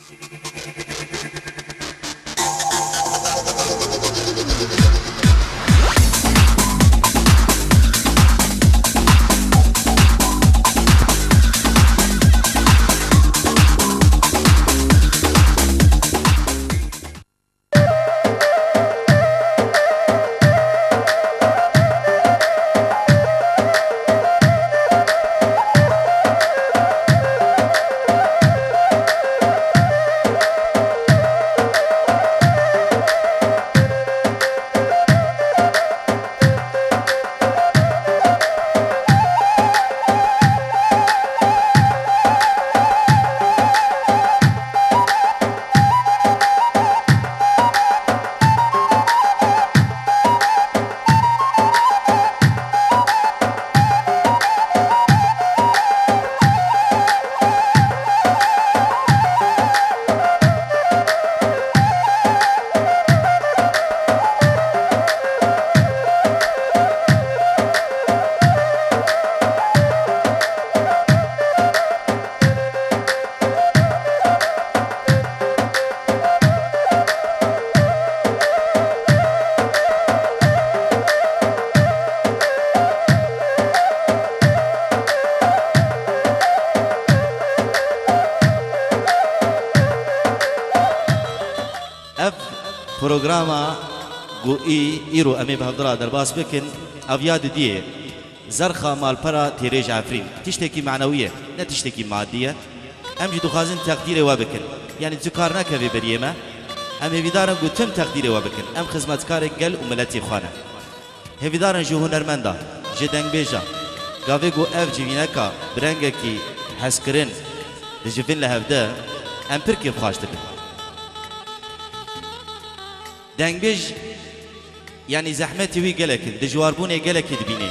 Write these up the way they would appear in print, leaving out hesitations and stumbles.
برنامج گویی ایرو امی به هفدرا در باس بکن اویاد دیه زرخا مال پرا تیرج عفرین تشتکی معنویه نه تشتکی مادیه ام جدو خازن تقدیر و بکن یعنی ذکر نکوی بریمه ام هیدارم گوتم تقدیر و بکن ام خدمتکار گل و ملتی خانه هیدارم جو هنرمندا جدنگ بیجا گاوی گو اف جوینکا برنگه کی حسکرین لجفین لهفده ام پرکی خواهش دکن دنگ بیج يعني زحمتي وي قالك دجواربوني قالك دبيني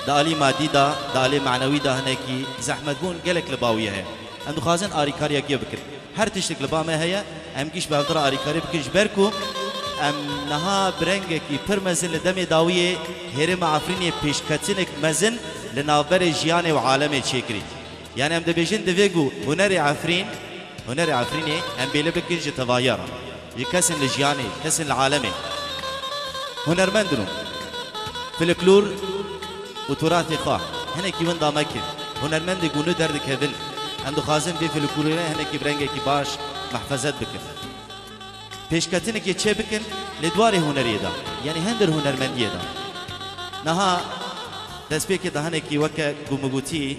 دالي مادي دا دالي معنوي دا هناكي زحمت بون قالك لباويه هي عندو خازن اريكاريا كي بكر هر تشتك لبا ما هي ام كيش بهدرا اريكاري بكش بركو ام نها برنگكي پر مزن لدمي داويه هرم عفريني پیشكتنك مزن لناوبر جياني وعالمي تشكري يعني ام دبيجن دفيگو هنر عفريني ام بيله بكش توايرا يكسن لجياني كسن العالمي هنرمندنو فلكلور وتراث خا هنا كي من دامكن هنرمند يقولوا درد كذل عنده خازن في فلكلور هنا كي برنجة كي باش محفظات بكن پیشکتنه كي چه بكن لدوار هنريه دا يعني هندر هنرمنديه دا نها دست بيك دا هنا كي وكا قومگوتي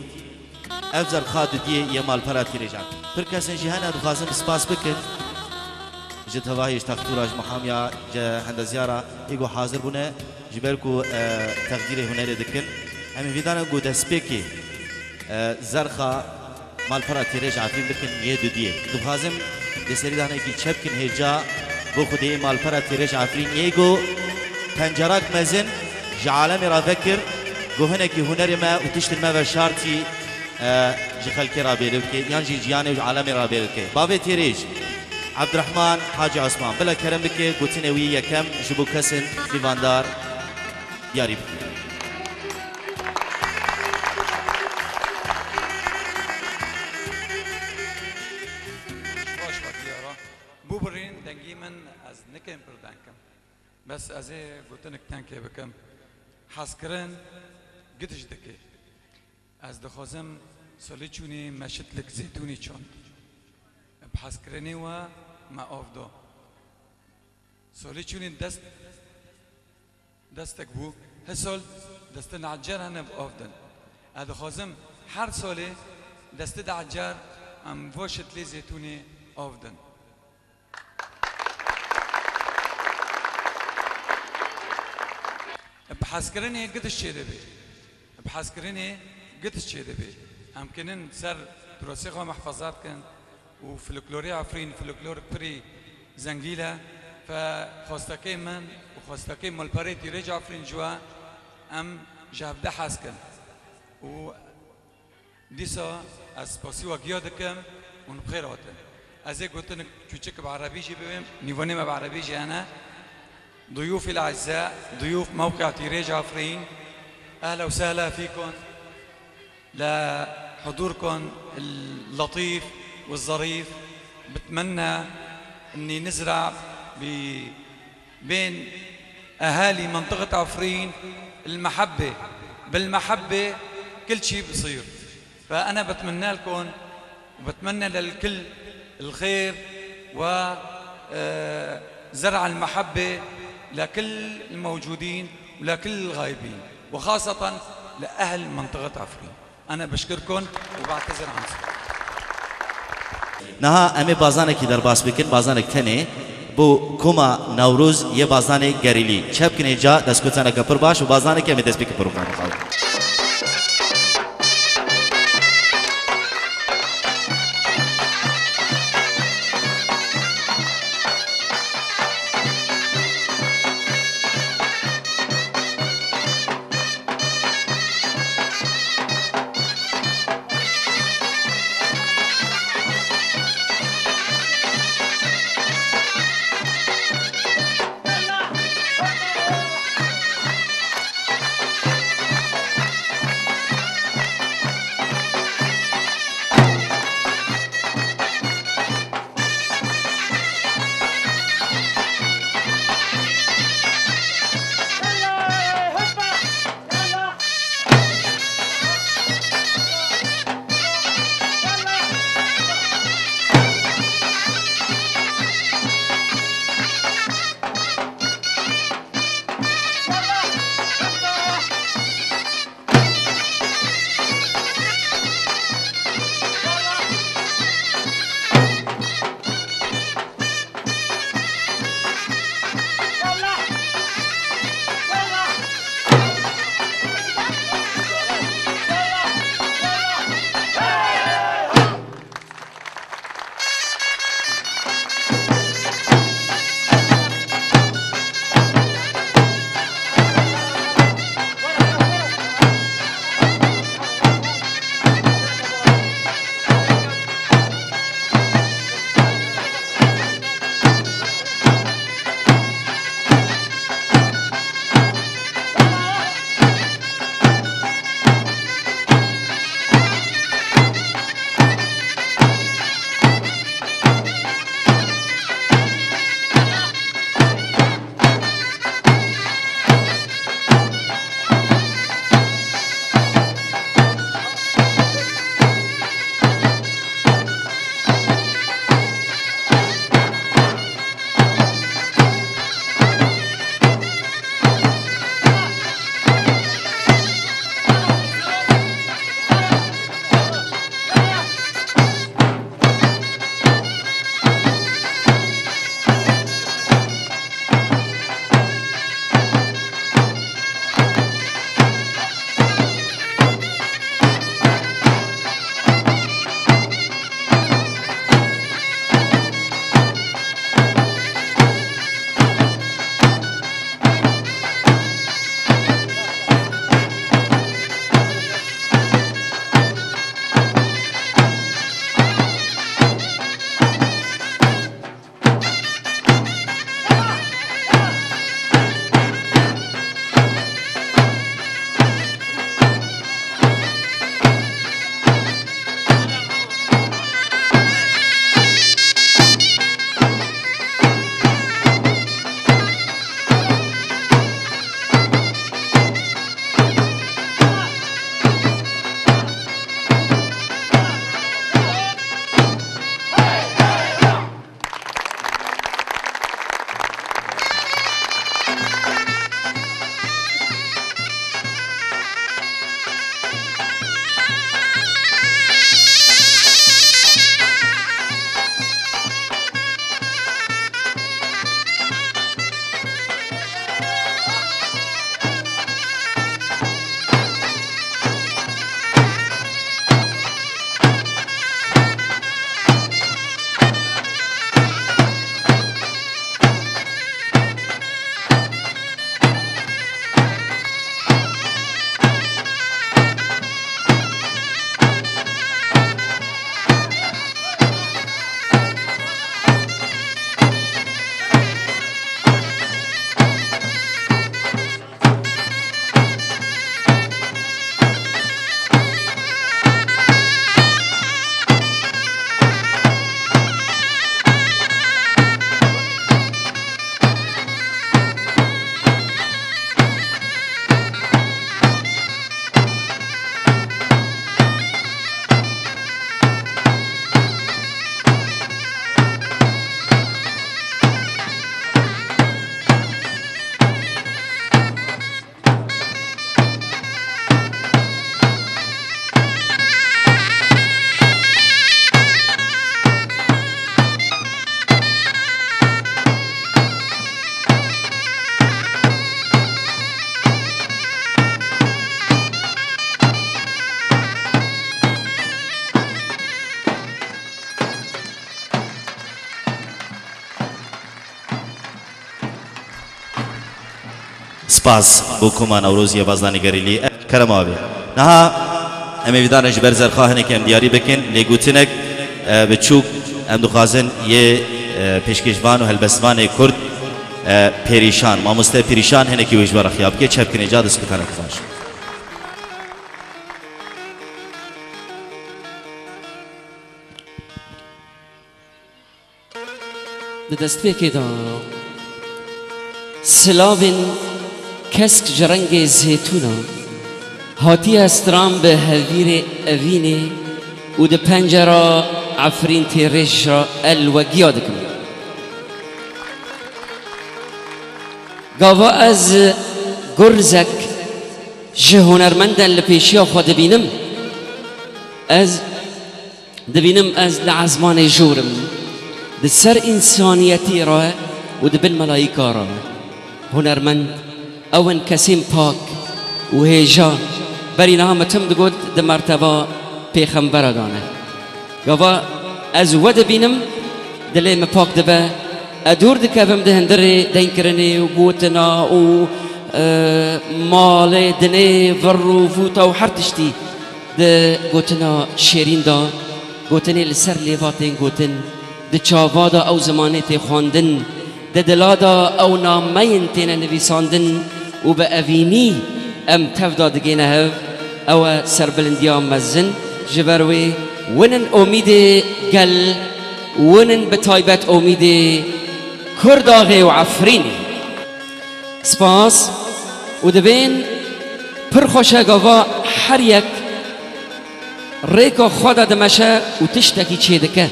افزر خاد دي يمال فراتي رجع فركسن جهانا دو خازن سپاس بكن جت هواهيش تختوراج محامية جا هند زيارة يجو حاضر بنا جبالكو تقدير هنالي دكن هم فيدانا جو دسبيكي زرخة مال فرا تيرج عفرين دكن يدو ديه دبخازم دسري دانا يكي تشبكن هجا بو خدي مال فرا تيرج عفرين يجو تنجراك مزن جعالمي رافكر جو هناكي هنري ما وتشتر ما بشارتي جخلكي رابيلوكي يانجي جياني وعالمي رابيلوكي بابي تيرج عبد الرحمن حاجي عثمان بلا كرم بك قوتنا ويا كم جبو كسن ديفاندار ياري بك باش بكيارا بوبرين دنجي من از نكم بردانكم بس ازي قوتنك تانكي بكم حسكرن قدش دكي از دخوزم سوليچوني مشتلك زيتوني چون بحسكرني و ما أفضل سولي چوني دستك بو هسول دست نعجر هنا بأفضل هذا خازم هر سولي دست دعجر ام وشت لي زيتوني أفضل بحسكرني قدش شيربي بحسكرني قدش شيربي أمكنن سر دراسيقة محفظات كان وفلكلوري عفرين فلكلور بري زنجيلة فخواستكي من وخواستكي مال بريتي رجع عفرين جوا ام جاب ده حاسكن و ديسا از باسي وقيادكم ونبخيراتن ازي قلتلك تشوشك بعربيجي بهم نيفوني ما بعربيجي انا ضيوفي الاعزاء ضيوف موقع تيريج عفرين اهلا وسهلا فيكم لحضوركم اللطيف والظريف بتمنى اني نزرع بين اهالي منطقة عفرين المحبة. بالمحبة كل شيء بصير. فانا بتمنى لكم وبتمنى للكل الخير وزرع المحبة لكل الموجودين ولكل الغايبين، وخاصة لأهل منطقة عفرين. أنا بشكركم وبعتذر عن صوتي. نها امي بازانکی در باس بکن بازانک تنه بو کما نوروز یه بازانه گریلی چپ کنه جا دست کتانه کپر باش و بازانه که می دست بکی پروگرام خواهد. سپاس بوكما نوروزيا بازداني قريلي كرم آبي نها ام ویدان اج برزر خواهنه که ام دیاری بکن لیگوتنک بچوک ام دخوازن یه پیشکشوان و هلبستوان کرد پریشان ماموسته پریشان هنه که ویجبار خیاب که چپ کنه جاد اسکتان اکفاش دست که دا سلاوین کسک جرنگ زیتونا هاتی استرام به هویر اوینه و ده پنجره عفرین تیرش را الوگیا دکم گاوا از گرزک جهونرمندن لپیشیا خود بینم از لعزمان جورم ده سر انسانیتی را و ده بالملائکه را هنرمند اون کسیم پاک و هیجا بری نامتم دگود ده مرتبه پیغمبر دانه گاوا از ود بینم دلیم پاک دبه ادور دکبم ده هندره دین کرنه و گوتنا و مال دنه ورو فوتا و هر تشتی ده گوتنا شیرین دا گوتنه لسر لیواتین گوتن ده چاوادا او زمانه تی خواندن ده دلادا او نامین تینا نویساندن و به اوینی ام تفدا دگینه هف او سربلندیا مزن جبروی ونن امید گل ونن بتایبت امید کرداغی و عفرینی سپاس و دبین پر خوشه گاوا هر یک ریکا خدا دمشه و تشتکی چه دکه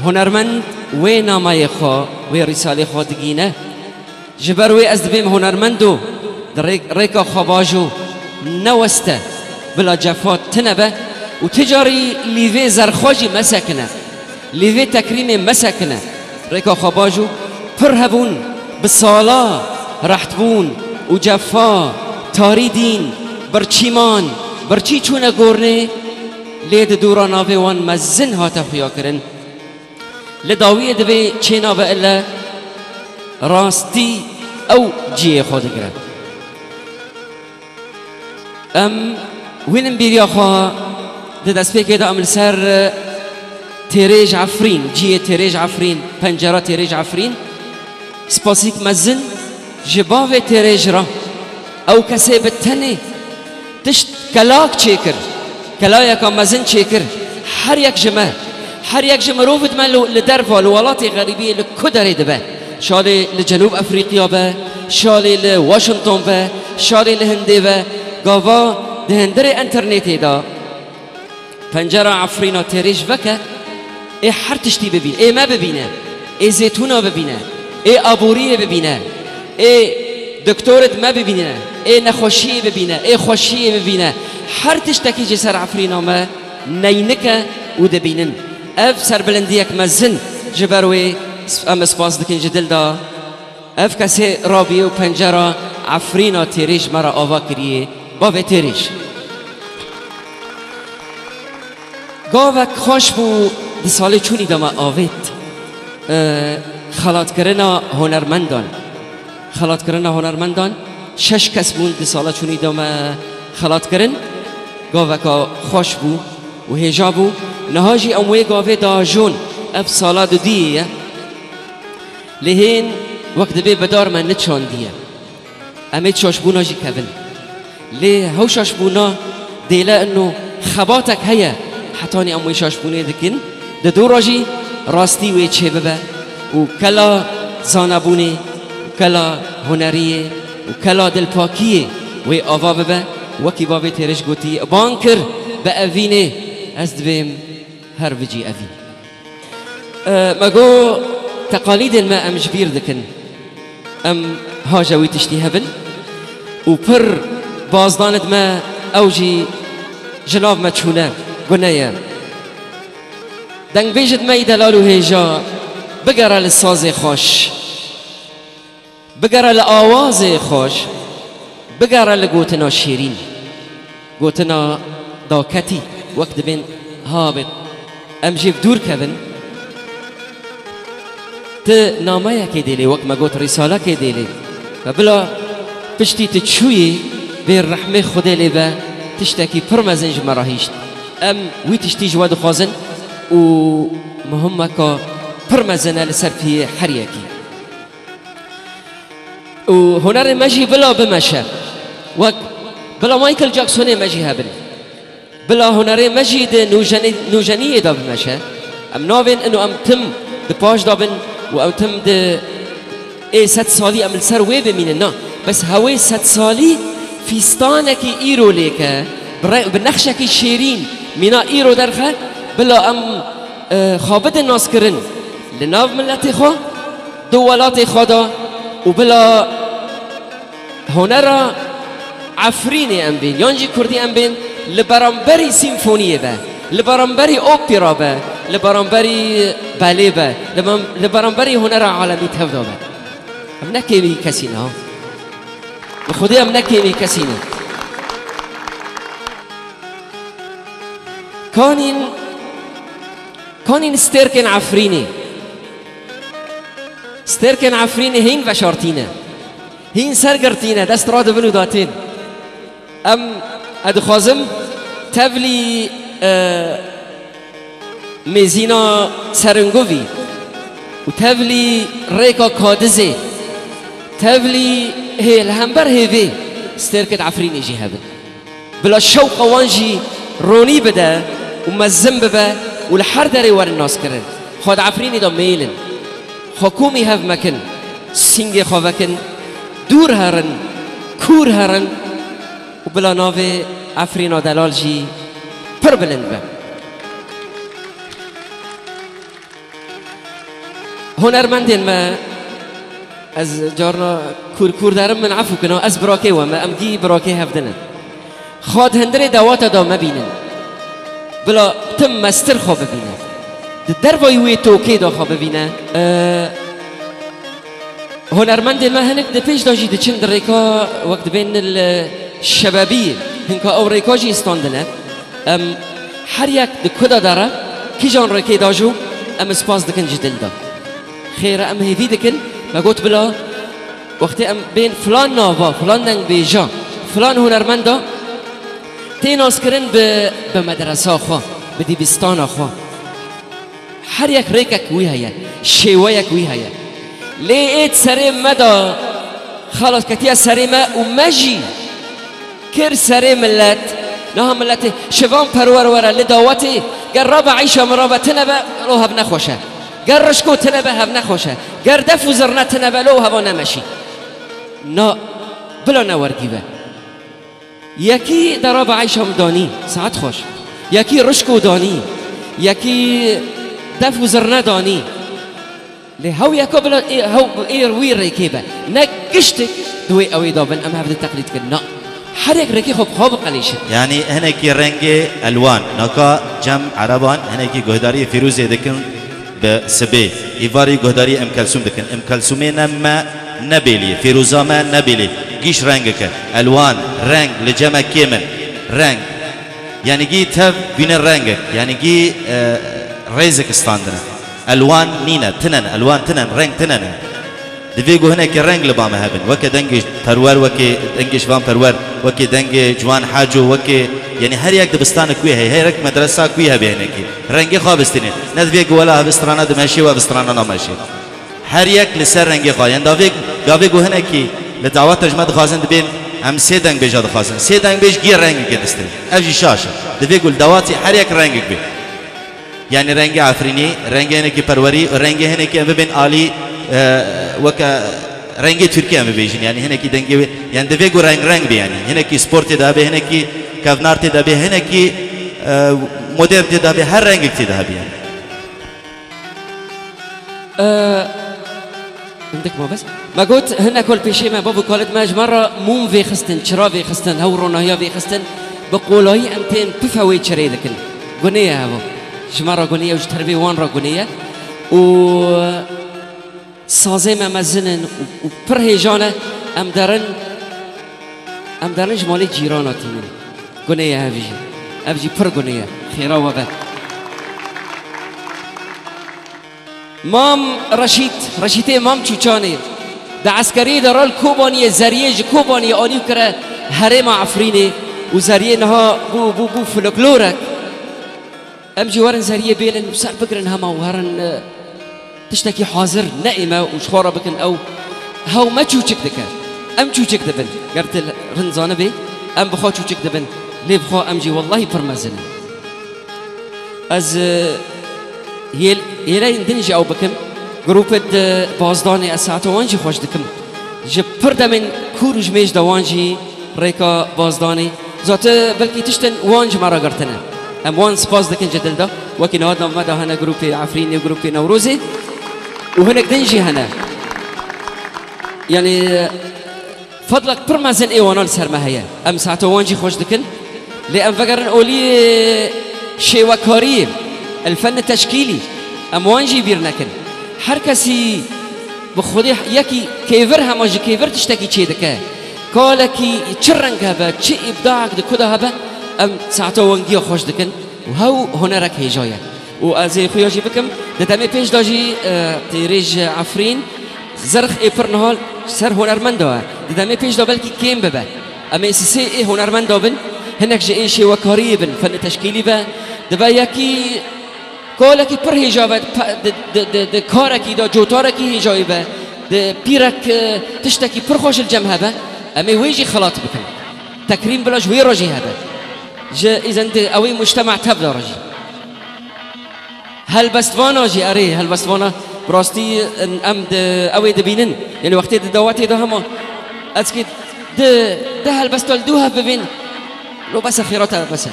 هنرمند و نامه خوا و رساله خوا دگینه جبروی از دبیم هنرمندو ریکا خواباجو نوسته بلا جفات تنبه و تجاری لیوی زرخواجی مسکنه لیوی تکریم مسکنه ریکا خواباجو پر هبون بسالا رحت بون و جفا تاری دین برچیمان برچی چونه گورنه لید دوران آوه وان مزن هاتا خویا کرن لداویه دوی چه ناوه الا راستی او جیه خود گرن وینم بیریا خواه ده دست پیکه دا عمل سر تیریج عفرین جیه تیریج عفرین پنجره تیریج عفرین سپاسیک مزن جباوه تیریج را او کسی بتنه تشت کلاک چیکر کلایکا مزن چیکر هر یک جمه روفت من لدرفا لولات غریبی لکدره دبه شالی لجنوب افریقیا به شالی لواشنطن به شالی لهنده به گاوا دهندر انترنتی دا پنجره عفرینا تیریج وکه ای هر تشتی ببین ای ما ببینه ای زیتونا ببینه ای آبوری ببینه ای دکتورت ما ببینه ای نخوشی ببینه ای خوشی ببینه هر تشتکی جسر عفرینا ما نینکه و دبینن اف سربلندیک مزن جبروی ام سپاس دکن جدل دا اف کسی رابی و پنجره عفرینا تیریج مرا آوا کریه باوه تیریج گاوک خوش بو دی ساله چونی داما آوید خلات کرنا هنرمندان 6 کس بون دی ساله چونی داما خلات کرن گاوکا خوش بو و هجا بو نهاجی اموی گاوه دا جون اف ساله دو دیه لهین وقت بی بدار من نچان دیه امید شاشبونا جی کبن لی هو شاشبونا دیله انو خباتک هیا حتانی اموی شاشبونه دکن ده دو راجی راستی وی چه ببه و کلا زانبونه و کلا هنریه و کلا دلپاکیه وی آوا ببه وکی بابی تیرش گوتی بانکر به اوینه از دویم هر وجی اوین مگو تقاليد الماء ام جبير دكن ام هاجوي تشتي هبن وبر بازدانت ما اوجي جناب ما تشونا قنايا دنگ بيجد ما يدلالو هيجا بقرا للصاز خوش بقرا لآواز خوش بقرا لقوتنا شيرين قوتنا داكتي وقت بين هابط ام جيب دور كبن ت نامه که دیلی وقت ما گوت رساله که دیلی و بلا پشتی تچوی به رحمه خدا لیبه تشتکی پرمزنج مراهیشت ام وی تشتی جواد خوازن و مهمه که پرمزنه لسر فی حریکی و هنر مجی بلا بمشه و بلا مایکل جاکسون مجی هبن بلا هنر مجی ده نوجنی دا بمشه ام ناوین انو ام تم ده پاش دابن و ام تم ده ای 100 سالی ام السر وی بمینه نا بس هوی 100 سالی فیستانکی ایرو لیکه بنخشکی شیرین مینا ایرو درخه بلا ام خوابت ناس کرن لناو ملت خو دولات خدا و بلا هنر عفرینی ام بین یانجی کردی ام بین لبرانبری سیمفونیه به لبرانبری اوپیرا به لبرانبری باله به لبرانبری هنر عالمی تفدا به ام نکیمی کسی نه خودی ام نکیمی کسی نه كانين ستركن عفريني ستركن عفريني هين بشارتينا هين سرقرتينا دست راد بنو داتين ام ادخازم تبلي ميزينا سرنگوفي وتبلي ريكا كادزي تبلي هي الهمبر هيفي ستركت عفريني جي هبن بلا شوق وانجي روني بدا ومزم ببا والحر داري ور الناس كرن خود عفريني دا ميلن حكومي هف مكن سينجي خوفكن دور هرن كور هرن وبلا ناوي عفرينا دلال جي پر بلند با هنرمندين ما از جارنا كور دارم من عفو كنا از براكي وما امجي براكي هفدنا خود هندري دواتا دا مبينن بلا تم مستر خواب ببینه در وی توکی دا خواب ببینه هنرمند ما هنک ده پیش داشتی ده چند ریکا وقت بین الشبابی هنکا او ریکا جی استاندنه هر یک ده کدا داره کی جان ریکی داجو سپاس دکن جدل دا خیره هیوی دکن ما گوت بلا وقتی بین فلان فلان دنگ بیجا فلان هنرمند دا تیناس کرن به مدرسه خوا به دیوستان خوا هر یک ریکک وی هیا شیوه یک وی هیا لیت سری مدا خلاص کتیا سری ما و مجی کر سری ملت نه ملت شوام پرور ورا لداوتی گر رابع عیشه مرابطه نبا رو هب نخوشه گر رشکو تنبه هب نخوشه گر دفو زرنه تنبه لو هوا نمشی نا بلا نورگی به یکی دراب عیشم دانی ساعت خوش یکی رشکو دانی یکی دفو زرنه دانی لی هاو یکا بلا هاو ایر ویر ریکی با نگشتک دوی اوی دابن ام هفته تقلید کن نا هر یک ریکی خوب قلیشه يعني هناكي رنگ الوان ناكا جم عربان هناكي جهداري فيروز دكن بسبي إيفاري جهداري ام كلثوم دكن ام كلثومي نما نبيلي فيروزا ما نبيلي جيش رنگك الوان رنگ لجمع كيمن رنگ يعني جي تف بين الرنگك يعني جي ريزك استاندنا الوان نينا تنن الوان تنن رنگ تنن دفيقو هناك الرنگ لبامه هبن وكي دنج ترور وكي دنج شوام ترور وكي دنج جوان حاجو وكي يعني هر يك دبستان كوي هي رك مدرسه كوي هبي هناكي رنگي خابستني ندفيق ولا بسترانا دمشي وبسترانا نمشي هر يك لسر رنگي خا يعني دافيقو هناكي لدعوات جماعه خازن بين هم سي دنگ بيجاد خازن سي دنگ بيج غير رنگ كدستن افجي شاشه دفيقو دواتي هر يك رنگ بي يعني رنگ عفريني رنگ هناكي پروري رنگ هناكي بين علي وكا رنگي تركيا مبيجين يعني هناكي دنگي يعني دفيقو رنگ بي يعني هناكي سبورت دابي هناكي كافنارت دابي هناكي مودرن دابي هر رنگ دابي يعني عندك ما بس ما قلت هنا كل بيشي ما بابو قالت ماج مرة موم في خستن شرا في خستن هورونا هيا في خستن بقولوا هي أنتين بفوي شري ذكن غنية هذا جمرة غنية وجتربي وان را غنية و سازه ما مزنن وبرهجانه ام دارن جمالي جيراناتي من غنية هفجي پر غنية خيرا وبا مام رشيد امام چوچاني ده عسكري ده رال كوباني زريج كوباني آنيو كره هرم عفريني وزريه نها بو فلكلورك ام جوارن زريه بيلن وسر بكرن هما وهرن تشتكي حاضر نائمه وشخوره بكن او هاو ما تشوشك دكا ام تشوشك دبن قرت رنزانه بي ام بخو تشوشك دبن لي بخو امجي والله برمزن از يلا يندنجي او بكم جروب بازداني اساتو وانجي خوش دكم جبرده من كورج ميج دوانجي ريكا بازداني زات بلكي تشتن وانج مرة قرتنا ام وان سباز دكن جدل ده وكن هذا مدى هنا جروبي عفريني وجروبي نوروزي وهناك دنجي هنا يعني فضلك برمزن ايوانا لسر ما هي ام ساعتو وانجي خوش دكن لأن فقرن اولي شيوكاري الفن التشكيلي ام وانجي بيرنكن هر کسی بخودی یکی کیور هماجی کیور تشتکی چی دکه کالکی چه رنگ هبه چه ابداعک دکده هبه ام ساعتا وانگی خوش دکن و هاو هنرک هیجایه و از خویاجی بکم دتمی پیش داجی تیریج عفرین زرخ ای پر نهال سر هنرمند داره دتمی پیش دا بلکی کیم ببه اما اساسی ای هنرمند دابن هنک جه ایشی و کاری بن فن تشکیلی به دبا یکی کالکی پر هیجابه د کارکی دا جوتارکی هیجایبه د پیرک تشتکی پر خوش الجمع هبه اما ویجی خلاط بکن تکریم بلاش وی راجی هبه جا اذا انت اوی مجتمع تبدا راجی هل بستوانا جی اری هل بستوانا براستی ام اوی دبینن یعنی وقتی دواتی دا هما اسکی ده هل بستوال دوها ببین لو بس خیراتا بس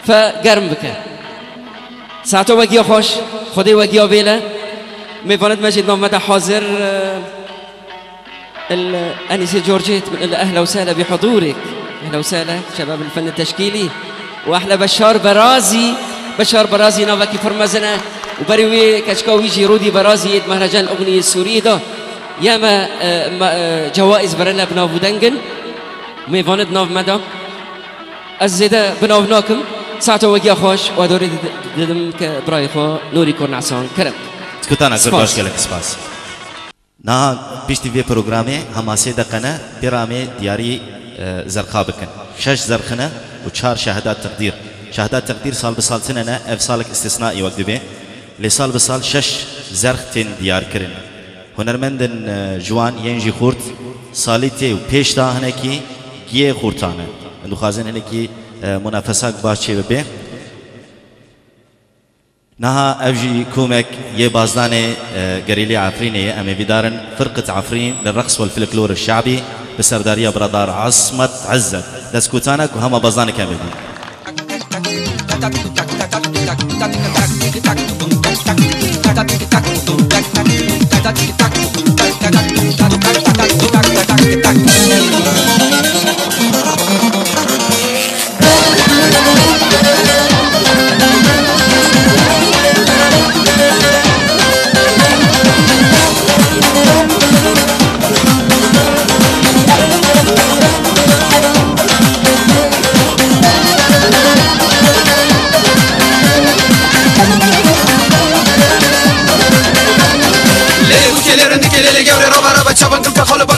فگرم بکن ساعتو وگیا خوش خودی وگیا بیله میواند مجید محمد حاضر الأنسة جورجيت من أهلا وسهلا بحضورك أهلا وسهلا شباب الفن التشكيلي وأحلى بشار برازي نوفاكي فرمزنا وبريوي كشكاوي جيرودي برازي مهرجان الأغنية السورية ده ياما جوائز برنا بناف ودنجن ميواند ناف مدى الزيدة بناف ناكم ساعتو وگیا خوش و دوری ددم که برای خو نوری کورنعسان کرم سكوتانا زرباش قالك سباس نا بيشتي في برنامج هماسي دقنا برامي دياري زرقا بكن 6 زرخنه و4 شهادات تقدير شهادات تقدير سال بسال سنه اف سالك استثنائي وقت به لسال بسال 6 زرختين ديار كرن هنرمندن جوان ينجي خورت ساليتي و پیش دا هنكي گيه خورتانه اندو خازن هنكي منافسات باشه به نها أفجي كومك يبازداني قريلي عفريني أمي بدارن فرقة عفرين للرقص والفلكلور الشعبي بسردارية برادار عصمت عزت دسكوتانك وهما بازداني كامل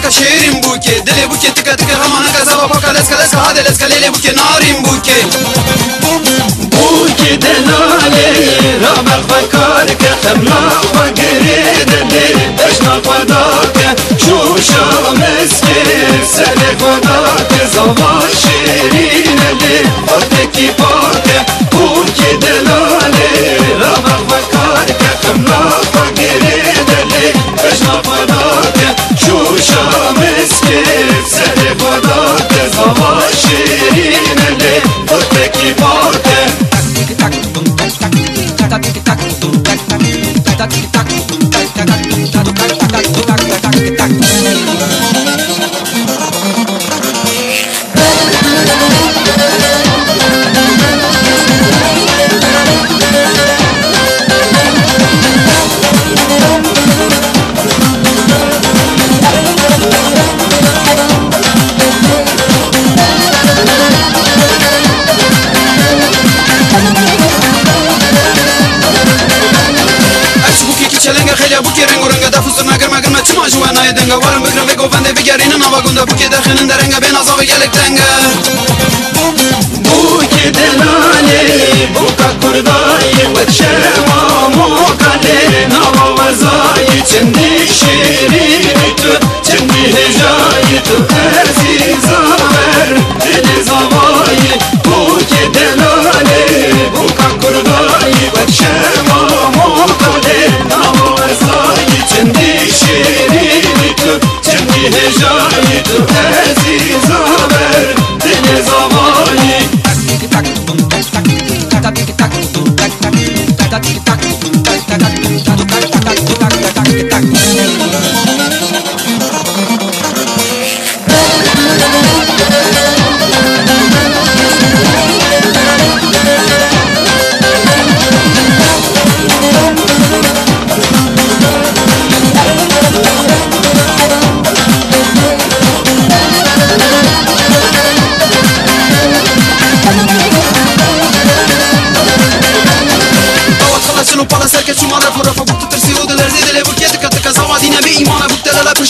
شيرين بوكي دلي بوكي تكا تكا همانا كذا بوكا لسكا هذا لسكا ليلي بوكي نارين بوكي بوكي دلالي رابع فكارك خمنا وقريد اللي بشنا قداك شو شامسكي سالي قداك زوا شيرين اللي فرتكي باك بوكي دلالي رابع فكارك خمنا وقريد اللي بشنا قداك شو شامسكي سالي قداك زوا شيرين اللي فرتكي باك خيلي ابوكي رنگ ورنگ دافوز ما گرما گرما ما جوانا يدنگا ورم بگرم بگو فنده بگرین نوا گنده بو که در خنن درنگا بین عذاب گلک دنگا بو که دلالی بو که کردایی و شما موکالی نوا وزایی چندی شیرینی تو چندی هجایی تو عزیزا بر دل زوایی بو که دلالی بو که کردایی و شما موکالی نوا وزایی چندی شیرینی تو چندی هجایی تو عزیزا بر دل زوایی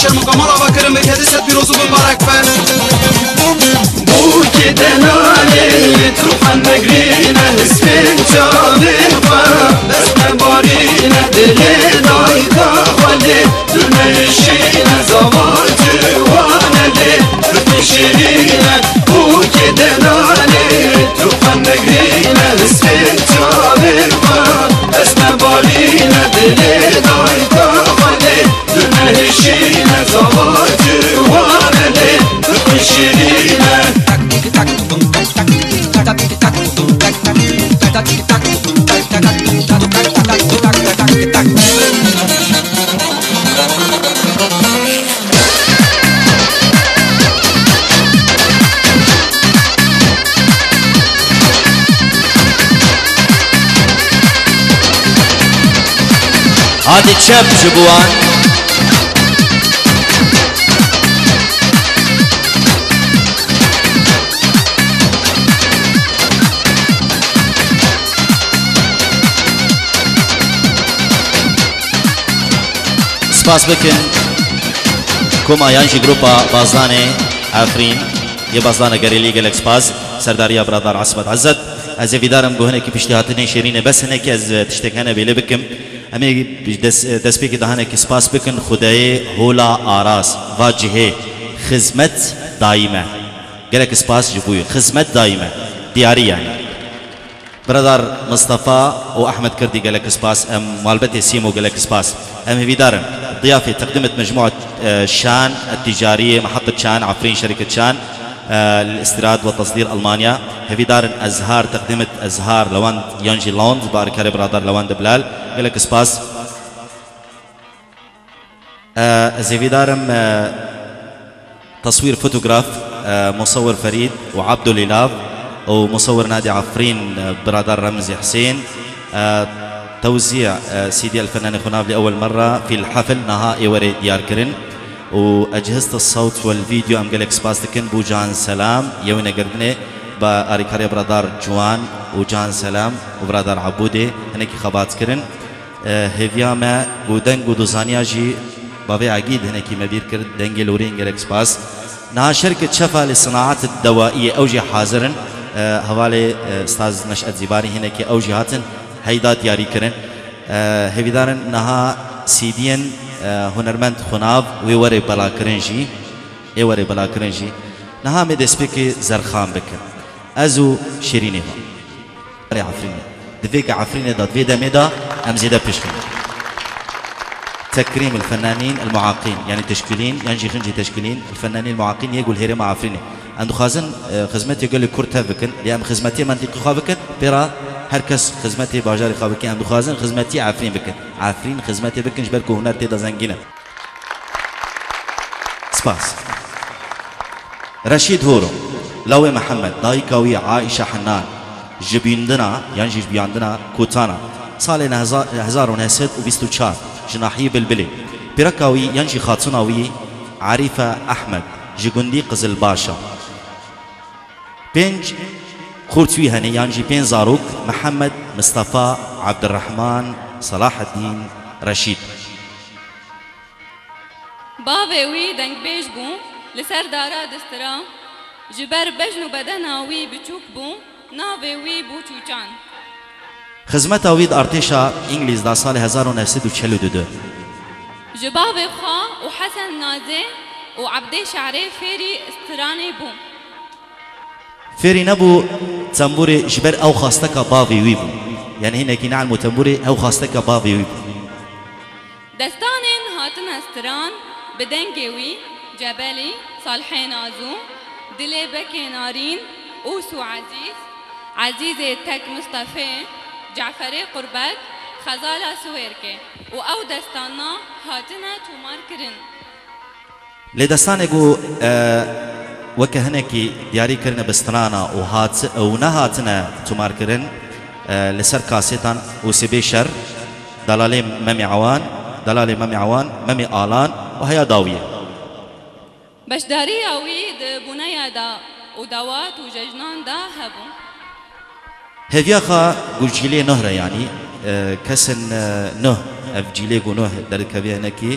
شرم کمالا و کرم به حدیثت بیروز و مبارک بر بو که دلالی تروحن نگرینه اسفین جامین خوا بس مبارینه دلی دای داخلی دنشینه زوار جوانه لی رفت شیرینه بو که دلالی تروحن نگرینه اسفین جامین خوا بس مبارینه دلی دای داخلی دنشینه زوار جوانه لی رفت شیرینه هادي تشاب جبوان سپاس بکن كوما يانجي جروبا بازداني عفرين يا بازدانه قريلي قالك سپاس سرداريا برادر عصمت عزت از ویدارم گوهنه که پشتیهاتنه شیرینه بس هنه که از تشتکانه بیله بکم امی دست بی که دهانه که سپاس بکن خدای هولا آراس واجهه خدمت دائمه گلک سپاس جبوی خدمت دائمه دیاری يعني برادر مصطفى واحمد كردي قالك سباس ام مالبتي سيمو قالك سباس ام هفيدارم ضيافه تقدمت مجموعه شان التجاريه محطه شان عفرين شركه شان للاستيراد والتصدير المانيا هفيدار ازهار تقدمت ازهار لوند يانجي لوند بارك الله برادر لوند بلال قالك سباس هفيدارم تصوير فوتوغراف مصور فريد وعبد ليلاف ومصور نادي عفرين برادر رمزي حسين توزيع سيدي الفنان خناف لأول مرة في الحفل نهائي وري ديار كرن وأجهزة الصوت والفيديو أم قالك سباستكن بو جان سلام يوينا قردني بأريكاريا برادر جوان وجان سلام وبرادر عبودي هناك خبات كرن هفياما ودنگ ودوزانيا جي بابي عقيد هناك مدير كرد دنگ لورين قالك سباس نها شركة شفا للصناعات الدوائية أوجي حاضرن هوالي استاذ نشأت زباري هناك أوجي هاتن هيدا دياري كرن هفيدارن نها سيدين هنرمند خناف ويوري بلا كرنجي ايوري بلا كرنجي نها مدسبكي زرخان بكن ازو شيريني با عفريني دفيك عفريني دات فيدا ميدا ام زيدا بشكل تكريم الفنانين المعاقين يعني تشكيلين ينجي خنجي تشكيلين الفنانين المعاقين يقول هيري مع عفريني عنده خازن خدمتي يقول لي كورتا بكن لأن خدمتي منطقة خابكن برا هركس خدمتي باجاري خابكن عنده خازن خدمتي عفرين بكن عفرين خدمتي بكن جبركو هنر تيدا زنجينة سباس رشيد هورو لوي محمد دايكاوي عائشة حنان جبيندنا يعني جبياندنا كوتانا سالنا 1924 جناحي بلبلي بركاوي ينجي خاتوناوي عريفة أحمد جيجوندي قزل باشا بنج خورتوي هني ينجي بين زاروك محمد مصطفى عبد الرحمن صلاح الدين رشيد باوی وی دنگ بیش بون لسر دارا دسترا جبر بجن و بدنا وی بچوک بون ناوی وی بو چوچان خدمت اوید ارتشا انگلیس دا سال 1942 جباوی خوا و حسن نازه و عبدی شعره فیری استرانه بون فێری نەبوو تەمبورێ ji ber ew xasteka bavê wî bû yani hinekî neelmû tembûrê ew xasteka bavê wî bû دستانên hatin استران bi dengê wî cebelî salhê nazû dilê bekê narîn ûs û ezîz ezîzê tek Mustafê Ceferê qurbet xezala Swêrkê û ew destana hatine tûmar kirin lêdestanê bû وەکە هەنێکی دیاریکردنە بسترانە و نەهاتنە تومارکردن لەسەر کاسێتان وسێبێ شەر دەڵالێ مەمی عەوان دەڵالێ مەمی عەوان مەمی ئاڵان و هەیە داویە بەشداریە wî di bûneyê da û dawat û jejnan da hebû هێڤیاخا گوجیلێ نۆهرە یانی کەسن نۆه ئەف جیلێ گو نۆه دەرکەوێ هەنێکی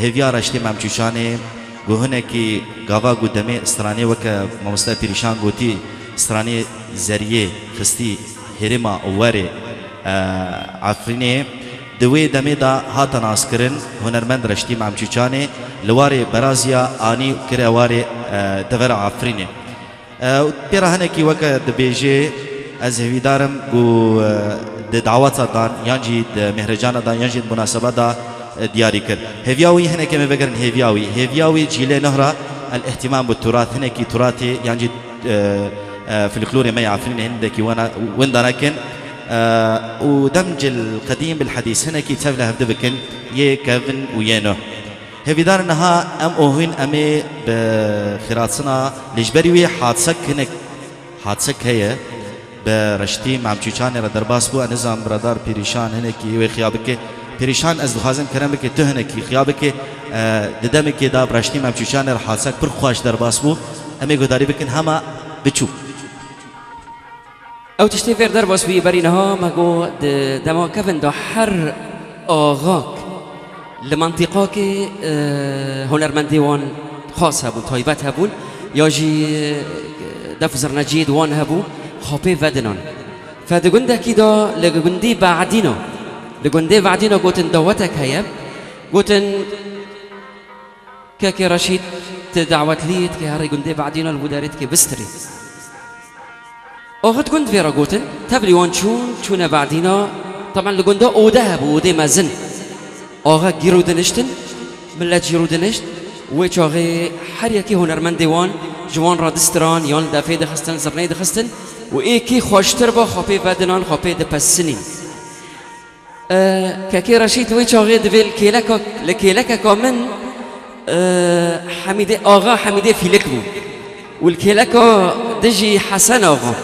هێڤیا ڕەشتێ مەمچوشانێ گوهنێکی گاوا گو دەمێ استرانێ وەکە مامۆستا پیریشان گوتی استرانێ زەریێ خستی هێرێما وەرێ عەفرینێ دوێ دەمێدا هاتە ناسکردن هونەرمەند ڕەشتی مامچوچانێ لە وارێ بەرازیا ئانی کرێ وارێ دەڤەرە عەفرینێ پێرە هەنێکی وەکە دەبێژێ ئەز هەویدارم گو دعوەتەدان یانجی مهرەجانەدان یانجی مناسبەدا دياري كر هيفياوي هنا كما بقرن هيفياوي جيلي نهرة الاهتمام بالتراث هنا كي تراثي يعني في الكلوري ما يعرفين هندك وانا لكن ودمج القديم بالحديث هنا كي تفله هفدبكن يه كيفن ويانو هيفيدار انها ام اوهين امي بخراتنا لجبري حادثك هناك حادثك هي برشتي مع مچوچان را درباس بو نظام برادر پیریشان هنا كي وي خيابك پیریشان از دخوازم کرم که تو هنکی خیابه که ددم که دا برشتی ممچوشان را حادثک پر خواش در باس بو امی گداری بکن همه بچو او تشتي فير در باس بي برينها ماغو دما كفن دا حر آغاك لمنطقة که هنرمندی وان خاص هبون تایبت هبون یا جی دفزر نجید وان هبون خاپه ودنان فدگنده کی دا لگندی بعدینا لقندي بعدين قوتن دوتك هيا قوتن كاكي رشيد تدعوت ليت كي هاري قندي بعدين الوداريت كي بستري أخذ كنت فيرا قوتن تبلي وان شون بعدين طبعا لقندا أودهب ودي مازن أخذ جيرو دنشتن من لا جيرو دنشت ويش أخذ حريا كي هنرمن ديوان جوان رادستران يان دافي دخستن زرني دخستن وإيه كي خوشتر با خابي بدنان خابي دبسنين كاكي رشيد ويش أغيد في الكيلكا كامن حميدة آغا حميدة في لكبو والكيلكا دجي حسن آغا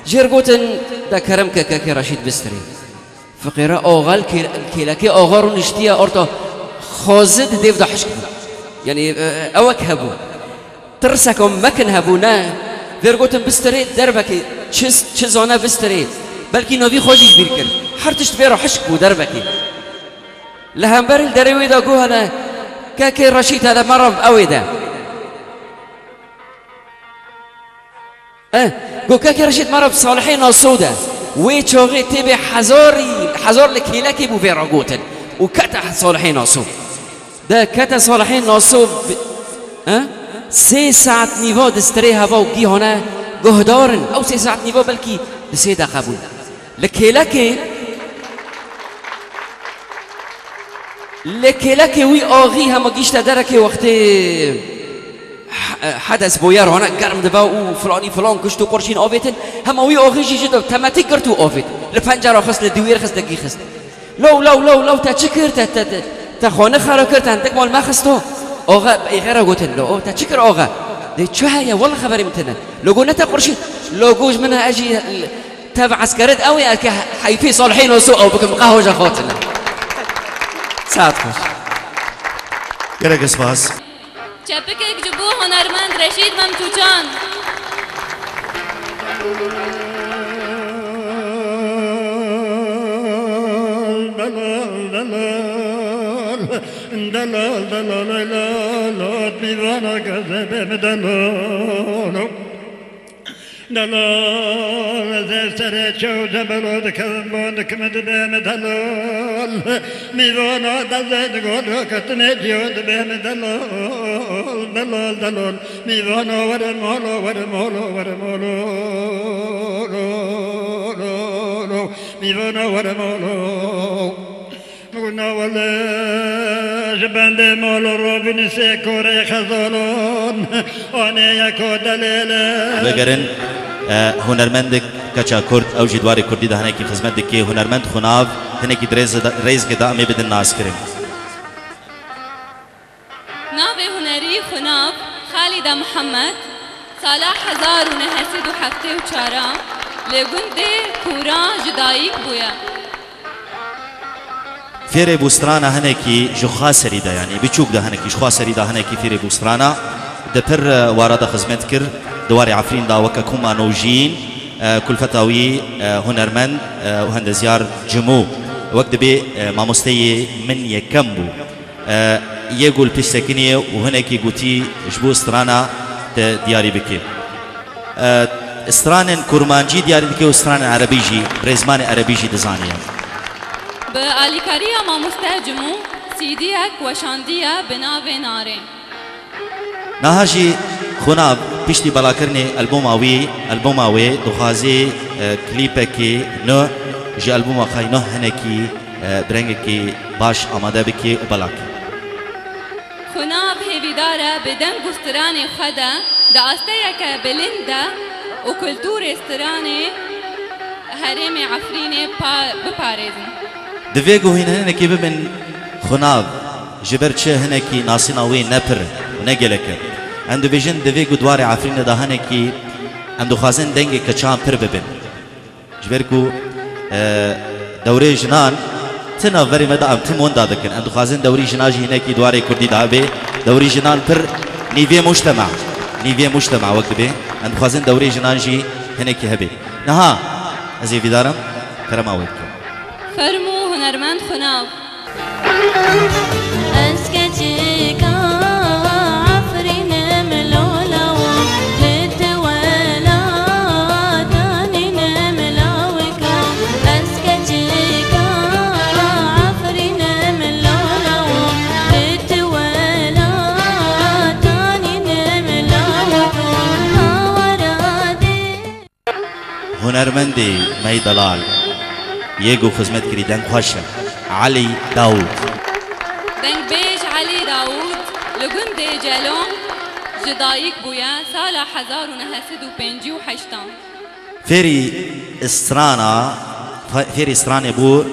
جيرغوتن دا كرم كاكي رشيد بستري فقيرا آغا الكيلكا آغا رو نشتيا أرتا خازد ديف دا حشك يعني أوك هبو ترسكم مكن هبونا جيرغوتن بستري دربكي چزانا بستري بلكي نوبي خوشيش بيركن حرتش تفيرو حشك بو دربكي لهمبر الدروي دا قوهنا كاكي رشيد هذا مرض أوي دا قو كاكي رشيد مرض صالحين ناصودا ويتشوغي تبي حزار لكيلاكي بو فيرو قوتن وكتا صالحين ناصو دا كتا صالحين ناصو سي ساعت نيفو دستري هوا وقي هنا قهدارن أو سي ساعت نيفو بلكي دسيدا قبول لكي وي آغي هما جيشتا دركي وقتي حدث بوير هنا قرم دبا وفلاني فلان كشتو قرشين آفيتن هما وي آغي جيشتا تماتي كرتو آفيت لفنجر خس لدوير خس دقي خس لو تا چكر تا خانه خرا کرد هندك مال ما خستو آغا غير قوتن لو تا چكر آغا دي چو هيا والله خبري متنا لو قلنا قرشين لو قوش منها اجي تبع عسكريت قوي حيفي صالحين وسوء او بكم قهوه جاخوتنا ساعت خوش گرگ سپاس چپکک جبو هنرمند رشید ممچوچان دلال دلال دلال میوانا گذبم دلال دلال زر چو جبلود کلمون کمد بهم دلال میوانا دزد گل کتنه جود بهم دلال دلال دلال میوانا ور مولو ور مولو ور مولو میوانا ور مولو مگونا ولی جبند مولو رو بنیسه کوره خزالون آنه یکو دلیله بگرن هنرمندك كچا كرد او جدواري كردي ده هناكي خدمت كي هنرمند خناف هناكي ريز كده امي بدن ناس كريم ناوي هنري خناف خالد محمد صالح 1974 لگنده كورا جدايك بويا فيري بوسترانا هناكي جو خاسري ده يعني بتشوك ده هناكي جو خاسري ده هناكي فيري بوسترانا دبر وارد خدمت كر دواري عفرين دا وكا كوما نوجين كل فتاوي هنرمند وهندزيار جمو وقت بي ماموستي من يكمبو يقول بيشتكني وهناكي قوتي جبو استرانا دياري بكي استران كورمانجي دياري بكي واستران عربيجي بريزمان عربيجي دزانيا بآليكاريا ماموستا جمو سيديك وشانديا بناوي نارين نهاجي خناب بيشتي بلاكرني ألبوم أوي دخازي كليبكي نو جي ألبوم خاي نو هنكي برنگكي باش آماده بكي وبلاكي خناب هيفيدارا بدن گستراني خدا دا استيك بلندا وكولتور استراني هرم عفريني بباريزن دفيقو هنا هنكي بمن خناب جبرتشه هنكي ناسينا وين نبر ونقلك عنده فيجن دفيقو دواري عفرين ده هنكي عنده خازن دنگي كچان پر ببن جبركو دوري جنان تنا فري مدى ام تمون دادكن عنده خازن دوري جناجي هنكي دواري كردي دابي دوري جنان پر نيفي مجتمع وقت بي عنده خازن دوري جنانجي هنكي هبي نها ازي في دارم كرما ويكم فرمو هنرمند خناب هنرمندي مي دلال يجو خدمت كري دنگ خوشه علي داود دنگ بيج علي داود لگنده جلون جدايك بويا سالة 1958 فيري استرانا بو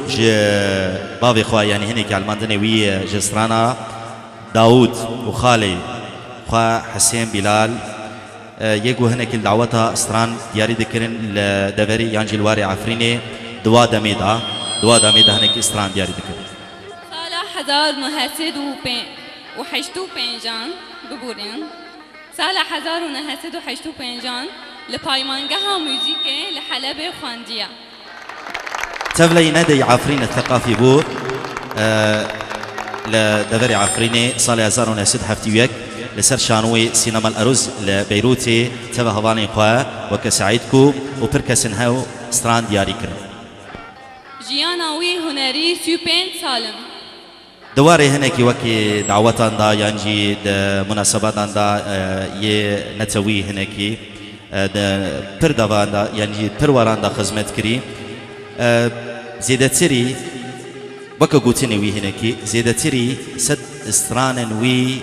بابي خوا يعني هنيك الماندني وي جسترانا داود وخالي خوا حسين بلال يجو هناك الدعوة استران دياري ذكرن لدفري يانجي الواري عفريني دوا دميدا هناك استران دياري ذكرن سالة 1958 ببورين سالة 1958 لبايمانجها موزيكي لحلبة خواندية تبلي ندي عفرين الثقافي بو لدفري عفريني صالة 1971 لسر شانوي سينما الأرز لبيروتي تبا هواني خواه وكسعيدكو وبركسن هاو ستران دياري كرن جياناوي هنري سوبين سالم دواري هناكي وكي دعوتان دا يانجي مناسباتان دا نتوي هناكي پر دوان دا يانجي پر وران دا خزمت كري زيدتري وكا قوتيني وي هناكي زيدتري سد استران وي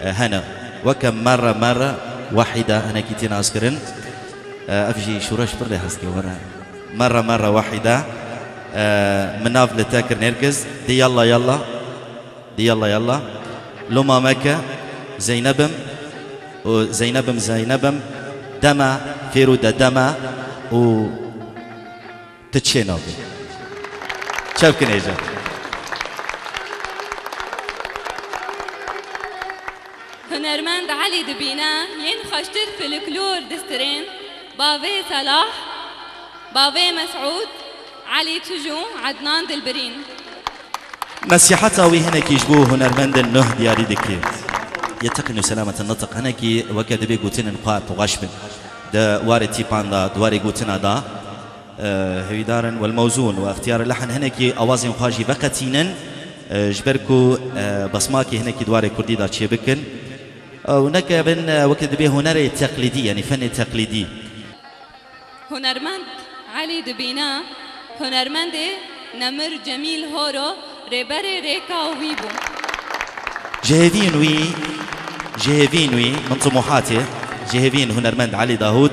هنا وكم مرة واحدة هنا كي تناسكرن أفجي شورش برلي حسكي ورا مرة واحدة مناف لتاكر نركز دي يلا لما مكة زينبم دما فيرودة دما و تتشينوبي شاف كنيجا هنرمند علي دبينا ين خشتر في الكلور دسترين بافي صلاح بافي مسعود علي تجو عدنان دلبرين نصيحتها وي هناك يجبوه هنرمند النه دياري دكي يتقن سلامة النطق هناك وكذا بيقوتين نقاط وغشبن دا واري تيبان دا دواري قوتنا دا هويدارا والموزون واختيار اللحن هناك اوازن خاجي بقتينا جبركو بصماكي هناك دواري كردي دا تشي بكن هناك بن وكذا به هنري تقليدي يعني فن تقليدي هنرمند علي دبينا هنرمند نمر جميل هورو ريبري ريكا ويبو جهيفين وي من طموحاته جهيفين هنرمند علي داود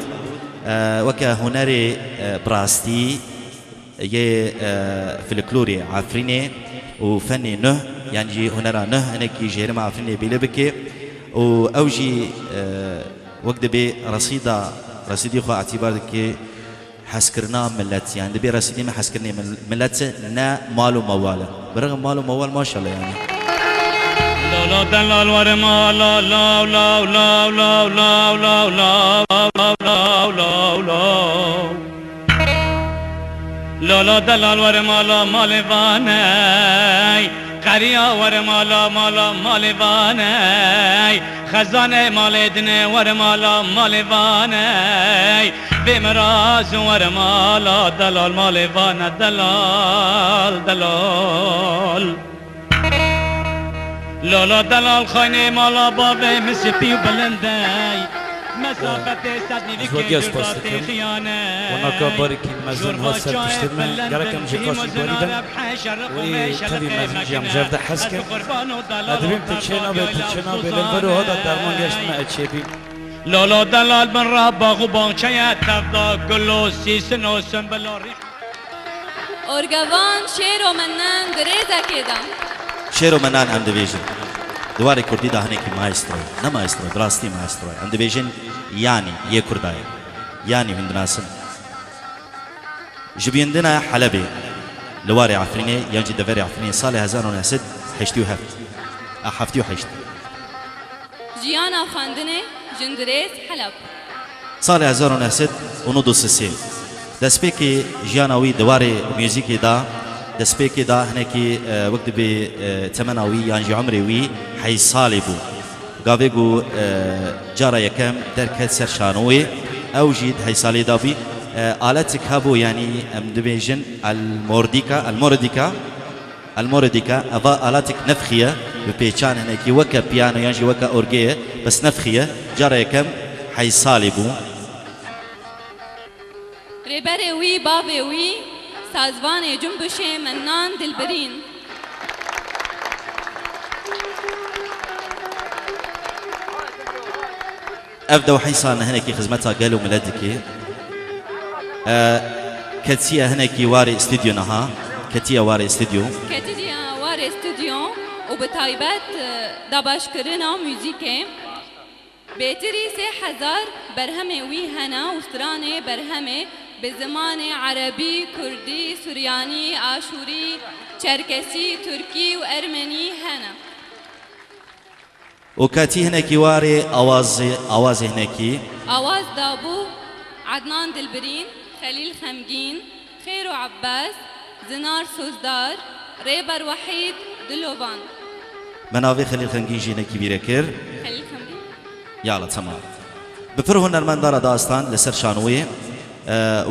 وكا هنري براستي يه فلكلوري عفريني وفني نه يعني هنرا نه هناك جهرم عفريني بيلبكي واوجي وقت بي رصيدي خو اعتبارك حسكرنا ملت يعني دبي رصيدي ما حسكرني ملت نا مال وموال برغم مال وموال ما شاء الله يعني لا دلال ورما لا لا لا لا لا لا لا لا لا لا لا لا دلال ورما لا مالواني قريا ورما لا مالا مالواني خزانه مال دنه ورما لا مالواني بمراز ورما لا دلال مالوانه دلال دلال لالا دلال خانه مالا بابه مسیفی و بلندی مسافت صدنی وکی جرات خیانه وناكا باركي مزن ها سر تشترمن گرکم جکاسی باریدن وی تبی مزن جام جرده حسکر ادبیم تچنا به لنبرو هادا درمان گشت ما اچیبی لالا دلال من را باغو بانچه تفدا گلو سیسن و سنبلا ریح أورجوان شيرو منان دريزا كده شيرو منان ام ديفيجن دواري كردي ده هنيك مايسترو نا مايسترو براستي مايسترو ام ديفيجن يعني يه كرداي يعني من ناسن جبيندنا حلبي لواري عفريني ينجي دفري عفريني صالح هزار ونسد حشتي وهفت حفتي وحشت جيانا خاندني جندريز حلب صالح هزار ونسد ونودو سسي دسبيكي جياناوي دواري ميوزيكي دا دسبيكي دا هناكي وقت بي تمناوي يانجي عمري وي حي صالبو قابيقو جارا يكم دركت سرشانوي او جيد حي صالي دابي آلتك هابو يعني دبيجن المورديكا أفا آلاتك نفخية ببيشان هناكي وكا بيانو يانجي وكا أورجيه بس نفخية جارا يكم حي صالبو ريبري وي بابي وي سازواني جنبشي منان دلبرين أبدأ حيصان هناكي خدمتها قالوا ملادكي كتيا هناكي واري استوديو نها كتيا واري استوديو وبتايبات داباشكرنا موزيكي بيتري 6000 برهمي وي هنا وستراني برهمي بزمان عربي كردي سورياني آشوري چركسي تركي وأرمني هنا وكاتي هناكي واري أواز هناكي أواز دابو عدنان دلبرين خليل خمجين خيرو عباس زنار سوزدار ريبر وحيد دلوبان مناوي خليل خمجين جيناكي بيركر خليل خمجين يلا تمام بفر هنرمند دار داستان لسر شانوي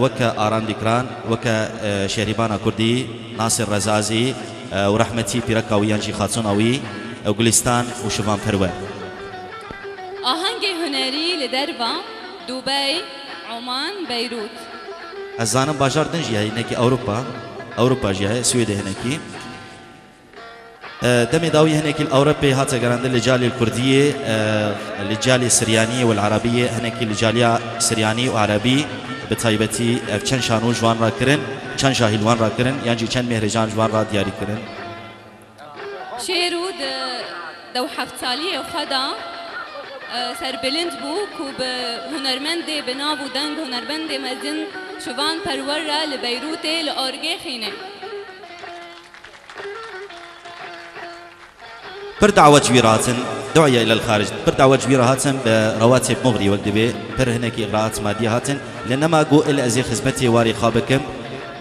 وكا آرام ديكران وكا شهريبانا كردي ناصر رزازي ورحمتي بيركاوي يانجي خاتوناوي وغلستان وشوفان فرور آهنگ هنری لدربا دبي عمان بيروت الزانم باجار دنجي هاي هناكي أوروبا جهة سويدة هناكي دمي داوي هناك الأوروبي هاتا قراند لجالي الكردية لجالي السريانية والعربية هناك لجالية سرياني وعربي بتايبتي چند شانو جوان را کرن چند شاهیلوان را کرن یعنی چند مهرجان جوان را دیاری کرن شيرود دو حفت سالية وخدا سر بلند بوك وبهنرمند بناب ودنگ هنرمند مزن شوان پرورة لبيروت لأورجي خينه بر دعوة جويراتن دعية إلى الخارج بر دعوة جويراتن برواتب مغري وقت بي بر هناك إغراءات مادية هاتن لأنما قو إلى أزي خزمتي واري خابكم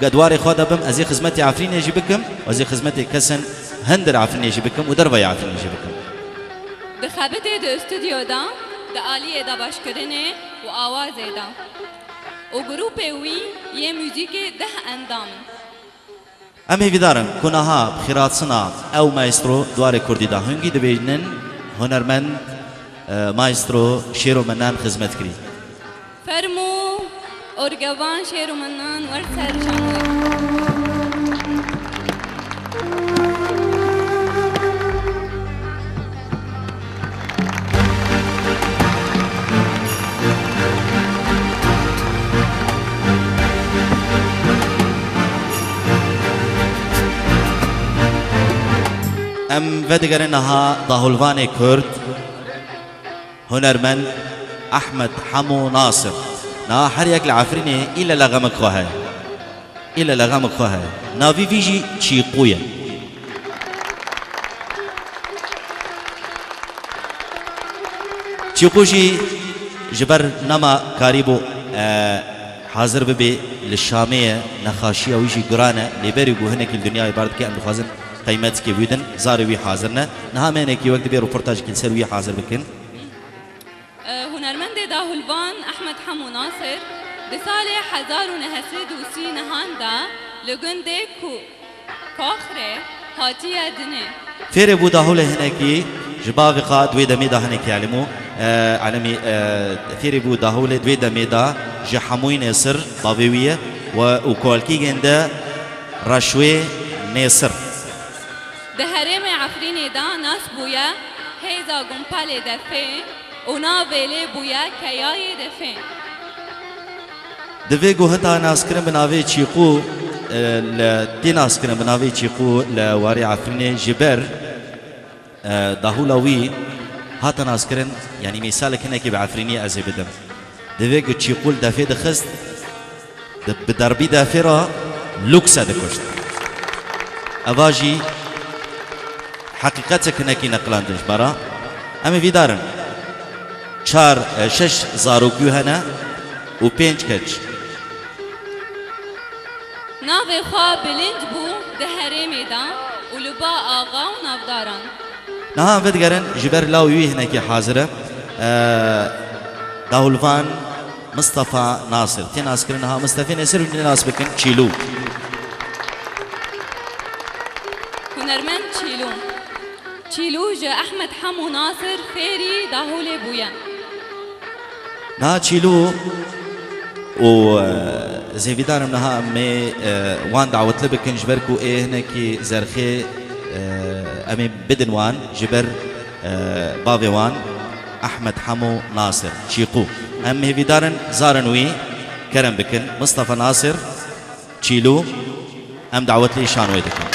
قد واري خادبم أزي خزمتي عفرين يجي بكم وأزي خزمتي كسن هندر عفرینی جی بکم و دربای عفرینی جی بکم. دخابته دو استودیو دا آلیه دا باشکرنه و آوازه دا و گروپ وی یه موزیک ده اندام. ام هیوی دارم کنها بخیرات صنع او مايسترو دوار کردی دا هنگی دبیجنن هنرمند مايسترو شیرو منان خدمت کری. فرمو ارگوان شیرو منان ورسر شاموی. ام ودگرنها داهولوان کرد هنرمند احمد حمو ناصر نا هر یک العفرینه إلا لغمك خواه إلا لغمك خواه ناوی ویجی چیقویه چیقوجی جبر نما کاریبو حاضر ببي للشامية نخاشية ويجي قرانة لبري هناك الدنيا يبارد كي عند خازن قيمت كي بودن زاروي حاضرنا نها منك وقت بيرو فرتاج كن سروي حاضر بكن هنرمند داهولوان احمد حمو ناصر بصالح 1930 نهاندا لگنده کو کاخره هاتیه دنه فيري بو داهول هناكي جباغي قا دوي دمي دا هناكي علمو علمي فيري بو داهول دوي دمي دا جحموي نصر طابوية وكوالكي جندا رشوي نصر ده هرم عفرين دا ناس بويا هيزا گمپال دفه اونا ویله بویا کیای دفه دوی گو هتا ناس کرن بناوی چیقو تی ناس کرن بناوی چیقو لواری عفرین جبر داهولاوی هتا ناس کرن يعني مثال كنا كي بعفريني ازي بدم دوی گو چیقو دفه دخست بدربي دفه را لوكسا دکشت اواجی حقیقت كنا كي نقلاندش برا اما في دارن چار شش زاروگیو هنه و 5 کچ ناوی خواه بلند بو ده هرمی دا و لبا آغا و نافداران نها ودگرن جبر لاوی هنه که حاضره داهولوان مصطفى ناصر تی ناس کرنها مصطفى ناصر و ناس بکن چیلو هنرمند چیلو چیلو جا احمد حمو ناصر فيري داهول بويا نا چیلو و زي فيدارم نها امي وان دعوت لبكن جبركو ايه هناكي زرخي امي بدن وان جبر بافي وان احمد حمو ناصر شيقو امي فيدارن زارنوي كرم بكن مصطفى ناصر چیلو ام دعوت لي شانوي دكن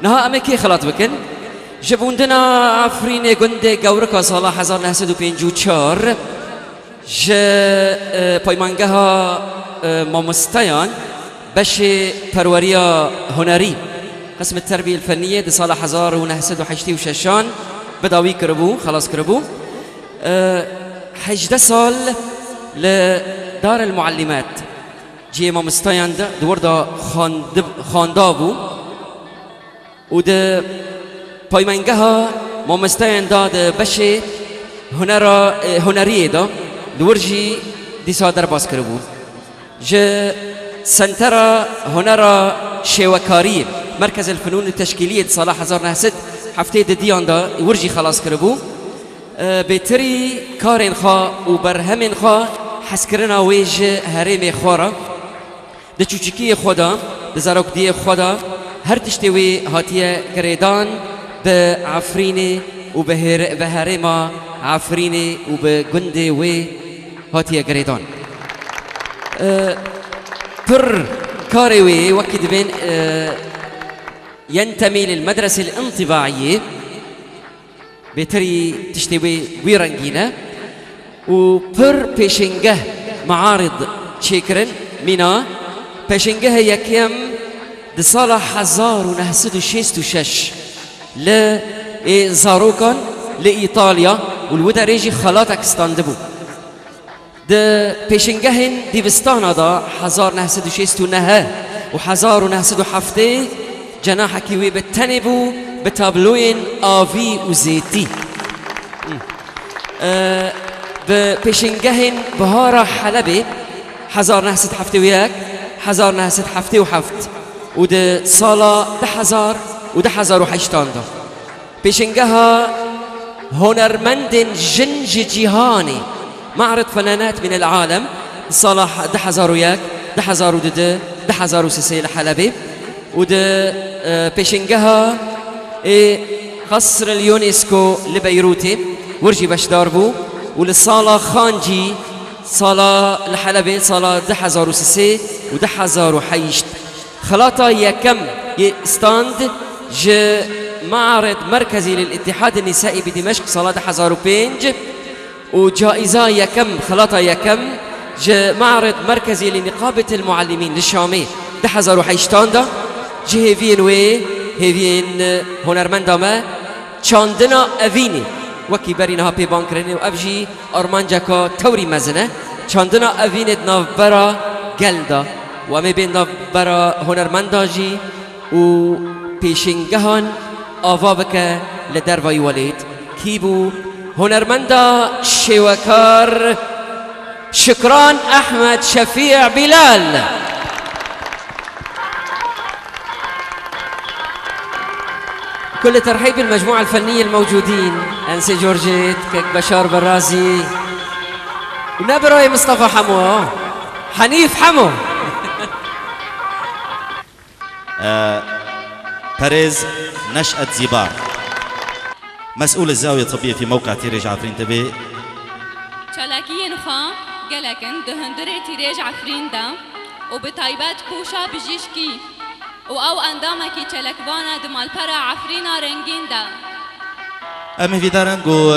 نها أما كي خلط بكن جبوندنا عفرين جندي جوركا صلاح 1954 ج بايمانجها مامستيان باش پروريا هنري قسم التربية الفنية دي صلاح 1986 بداوي كربو خلاص كربو 18 سال لدار المعلمات جي مامستيان دوردا خاندابو و ده پایمانگه مامستان داد بشه هنریه دا دورجی دیسا در باز کرده بود جه سنتر هنر شوکاری مرکز الفنون التشکیلیه صلاح 1900 هفته دیان دا ورجی خلاص کرده بود بهتری کارین خوا و برهمین خوا حس کرنا ویج هرم خورا ده چوچکی خدا ده زاروکدی خدا هر تشتوي هاتيه كريدان بعفريني وبهرما عفريني وبجندي و هاتيه كريدان بر كاريوي وكد بين ينتمي للمدرسة الانطباعية بتري تشتوي ويرنجينا و بر بيشنجه معارض شكرن مينا بيشنجه يكيم دي سالة 1966 ل زاروكان لإيطاليا والودا ريجي خلاتك استاندبو ده بيشنجهن دي بستانا دا 1969 و 1907 جناح كيوي بتنبو بتابلوين آفي وزيتي ببيشنجهن بهارة حلبي 1907 وياك 1907 وده صالة 1000 وده 1008 بيشنجها هنرمند جنج جيهاني معرض فنانات من العالم صالة 10 وياك 10 ودده 10 وسيسي حلبي وده بيشنجها قصر اليونسكو لبيروتي ورجي باش داربو وللصالة خانجي صالة الحلبي صالة 10 وسيسي و 10 وحيشت خلاطة يكم ستاند ج معرض مركزي للاتحاد النسائي بدمشق صالة 10 بينج وجائزة يكم خلاطة يكم ج معرض مركزي لنقابة المعلمين للشامي 10 وحيشتاندا جه هيفين وي هيفين هنرمندا ما چاندنا أفيني وكي برينها بي بانكريني وأبجي أرمانجاكا توري مزنة چاندنا أفيني نافبرا جلدا وامي بين نافبرا هنرمندا جي و بيشنجهان آفابك لدرواي وليد كيبو هنرمندا شوكار شكران أحمد شفيع بلال كل ترحيب المجموعة الفنية الموجودين أنسي جورجيت كيك بشار برازي ونبروي مصطفى حمو حنيف حمو باريز نشأة زيبار مسؤول الزاوية الطبية في موقع تيريج عفرين تبي چالاكيين خام جلكن دهندري تيريج عفرين دا وبطيبات كوشا بجيشكي او اندامكي چلکوانا دمال پرا عفرینا رنگین دا أمي في دارنگو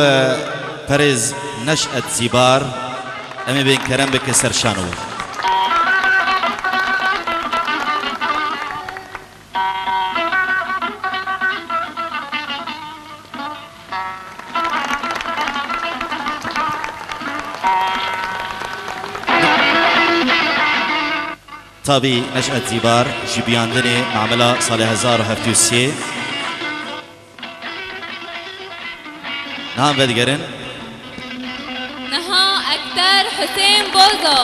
باريز نشأة زيبار أمي بين كرم بك سرشانو طابي نشأة زيبار جيبياندني معملة صالح 1073 نعم بدقرن نها اكتر حسين بوزو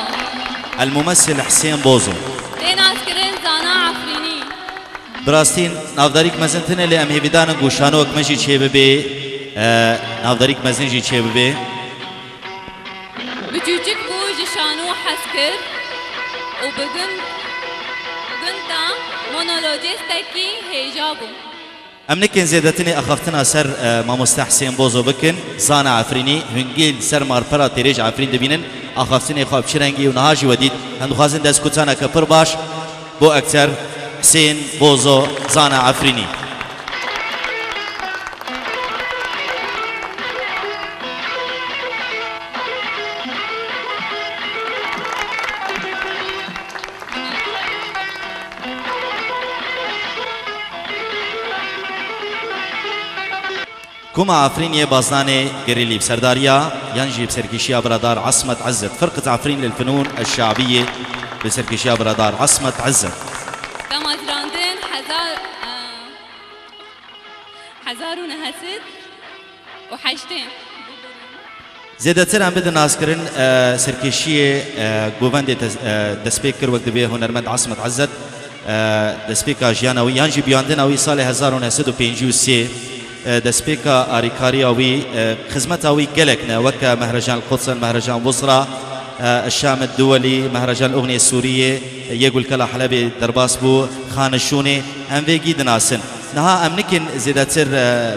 الممثل حسين بوزو تيناس كرين زانا عفريني براستين نافداريك مزنتنه اللي امهي بدانا قوشانوك مجي چه ببي نافداريك مزن جي چه ببي بجوجك بوج شانو حسكر وبقن دا مونولوجيستكي هيجابو امنكن زيادتني اخفتنا سر ماموستا حسين بوزو بكن زانا عفريني هنجيل سر ماربرا تيريج عفرين دبينن اخفتني خواب شرنگي ونهاجي وديد هندو خازن دست كتانا كبر باش بو اكتر حسين بوزو زانا عفريني كوما عفرين يا بازناني قريلي بسرداريا ينجي بسركيشيا برادار عصمت عزت فرقة عفرين للفنون الشعبية بسركيشيا برادار عصمت عزت دمازراندن حزار ونهست وحشتين زيادة عم بدنا نذكرن سركيشية جوفاندي دسبيكر وقت بيه هنرمند عصمت عزت دسبيكا جيانوي ينجي بياندناوي صالح 1953 دسبيكا أريكارياوي خدمتاوي جلكنا وكا مهرجان القدس مهرجان بصرة الشام الدولي مهرجان الأغنية السورية يقول كلا حلبي درباس بو خان الشوني أم في جيد ناسن نها أم نكن زيادتر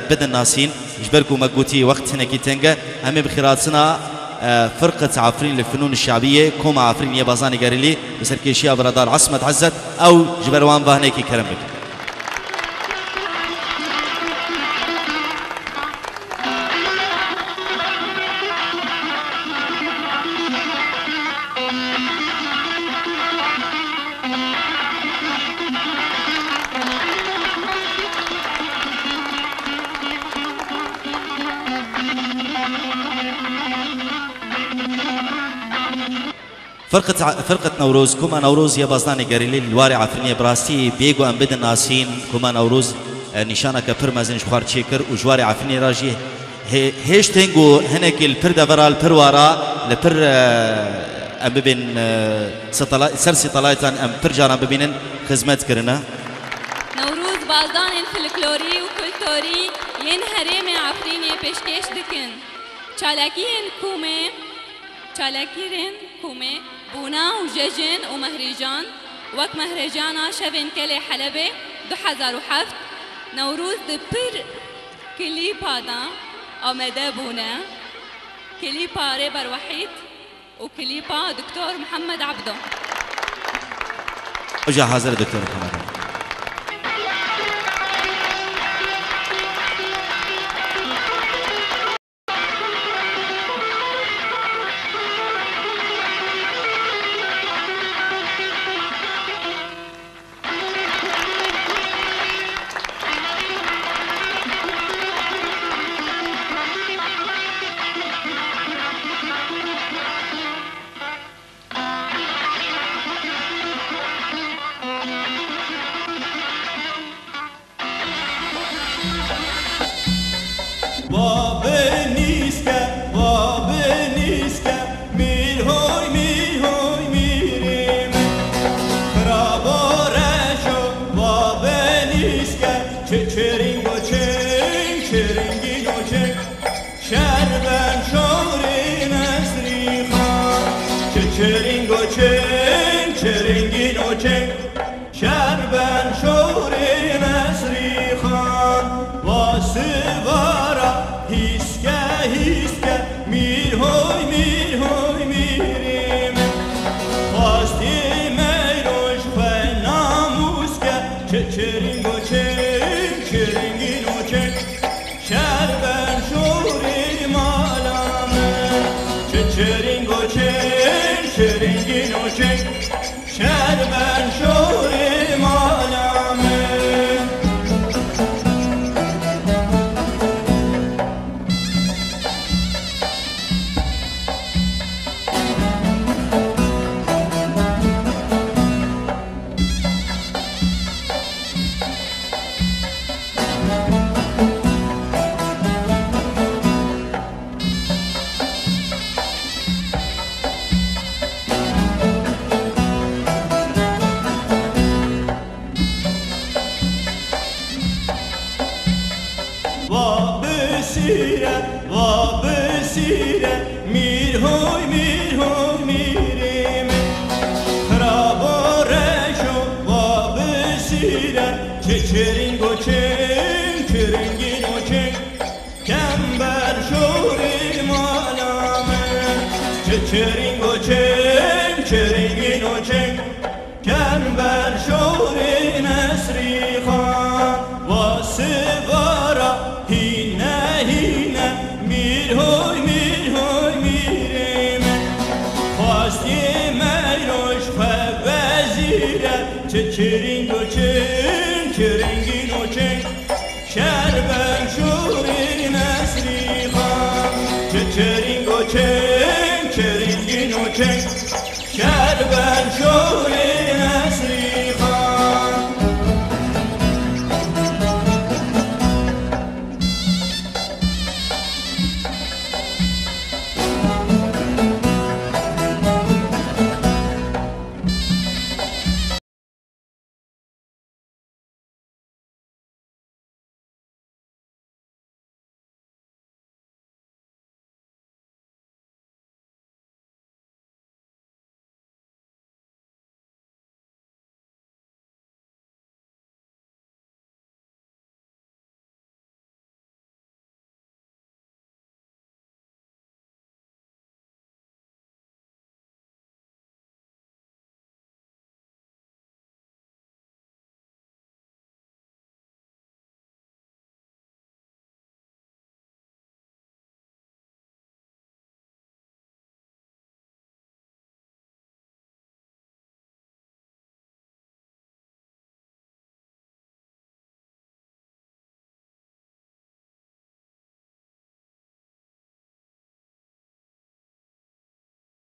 بدن ناسين جبركو مقوتي وقت هنكي تنجا أم بخيراتنا فرقة عفرين للفنون الشعبية كوما عفرين يبازاني قاريلي بسركيشيا برادار عصمت عزت أو جبروان باهنيكي كرمبك فرقة نوروز كما نوروز يا بازداني قريلي الواري عفريني براستي بيجو أم بدن ناسين كما نوروز نشانه كبر مازن شخوار تشيكر وجواري عفريني راجي هيش تنجو هناك البرد فرا البروارا لبر أم ببين سرسي طلايتان أم برجارا ببينن خدمات كرنا نوروز بازدان فلكلوري وكولتوري ين هرمي عفريني بشكش دكن چالاكين كومي چالاكيرين كومي بونا وججن ومهرجان وك مهرجانا شبن كلي حلبة 2007 نوروز دبر كليبا دا آمده بونا كليبا ريبر وحيد وكليبا دكتور محمد عبدو وجا حاضر دكتور محمد Kerben şurin